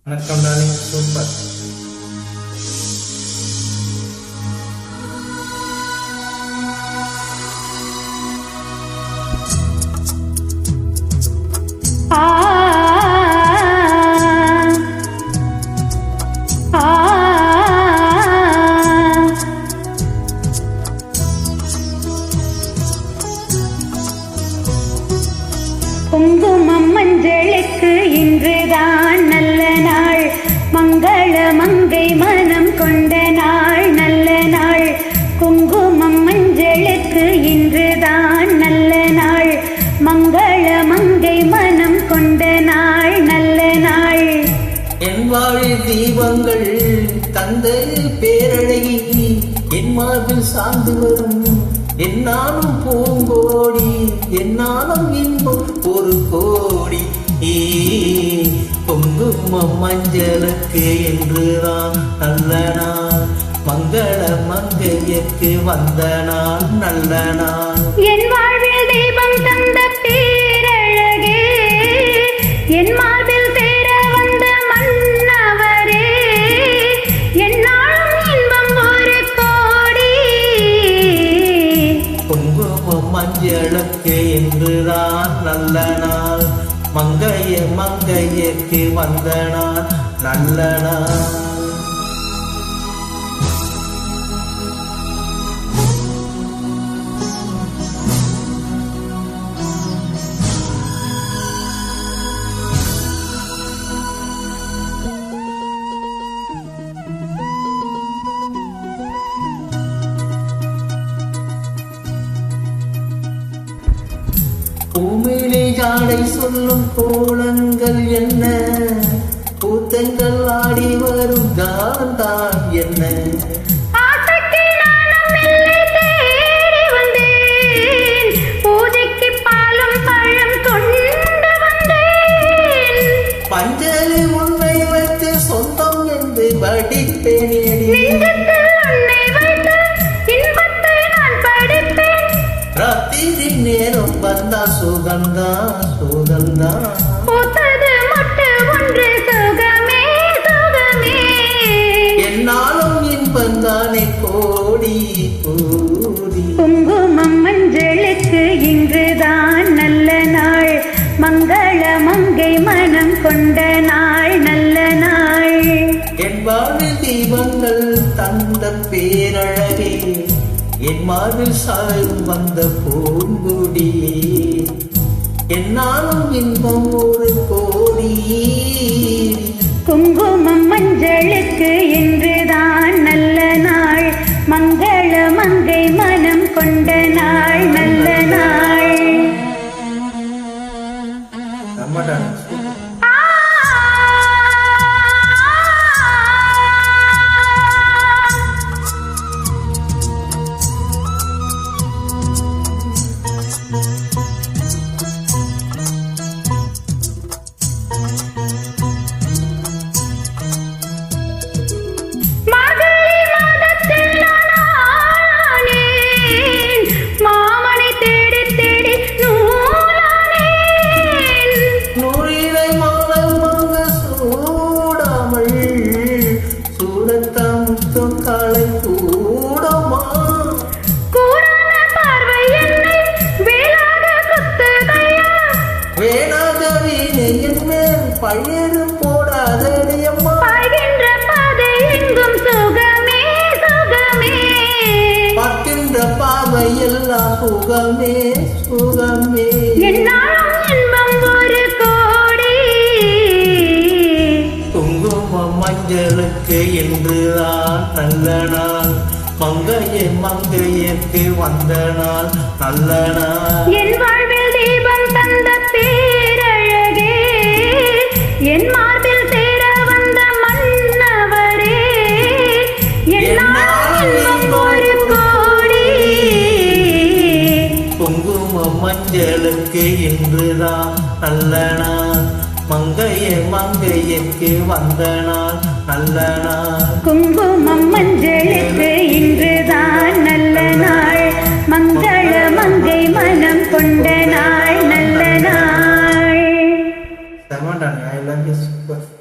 வணக்கம் darling, super. குங்குமம் மஞ்சளுக்கு இன்றுதான் நல்ல நாள், மங்கள மங்கை மனம் கொண்ட நாள், நல்ல நாள். குங்குமம் மஞ்சளுக்கு இன்றுதான் நல்ல நாள், மங்கள மங்கை மனம் கொண்ட நாள், நல்ல நாள். என் வாழில் தீபங்கள் தந்த பேரழகி, என் மார்பில் சார்ந்து வரும் என்னாலும் பூங்கோடி, என்னாலும் இன்பம் ஒரு கோடி. குங்குமம் மஞ்சளுக்கு என்றுதான் நல்ல நாள், மங்கள மங்கையற்கு வந்த நாள், நல்ல நாள். என் வாழ்வில் தீபம் தந்த பேரழகே, என் மார்பில் தேர வந்த மன்னவரே, என்னாலும் இன்பம் ஒரு கோடி. குங்குமம் மஞ்சளுக்கு என்றுதான் நல்ல நாள், மங்கையற்கு வந்த நாள், நல்ல நாள். பூமியிலே ஜாடை சொல்லும் கோலங்கள் என்ன, கூத்தங்கள் ஆடி வரும் காந்தான் என்ன. பஞ்சலி உன்னை வைத்து சொந்தம் என்று படிப்பேனேடி, ராத்திரி நேரம் வந்தா சுகந்தா சுகந்தா. என்னாலும் இன்பந்தானே கோடி கோடி. குங்குமம் மஞ்சளுக்கு இன்றுதான் நல்ல நாள், மங்கள மங்கை மனம் கொண்ட நாள், நல்ல நாள். என் வாழ்வில் தீபங்கள் தந்த பேரழகே, என் மார்பில் சாயும் வந்த பூங்குடியே, என்னாலும் இன்பம் ஒரு கோடி. குங்குமம் மஞ்சளுக்கு இன்றுதான் நல்ல நாள், மங்கள மங்கை மனம் கொண்ட நாள், நல்ல நாள். பயிறு போடாதடியம்மா, பாய்கின்ற பாதை எங்கும் சுகமே சுகமே, பார்க்கின்ற பாவை எல்லாம் சுகமே சுகமே. என்னாலும் இன்பம் ஒரு கோடி. குங்குமம் மஞ்சளுக்கு என்றுதான் நல்ல நாள், மங்கையற்கு வந்த நாள், நல்ல நாள். என் வாழ்வில் தீபம் தந்த பேரழகே, என் மார்பில் சேர வந்த மன்னவரே, என்னாலும் இன்பம் ஒரு கோடி. குங்குமம் மஞ்சளுக்கு என்றுதான் நல்ல நாள், மங்கையற்கு வந்த நாள், நல்ல நாள். குங்குமம் மஞ்சளுக்கு இன்றுதான் நல்ல நாள், மங்கள மங்கை மனம் கொண்ட நாள், நல்ல நாள். I love you super.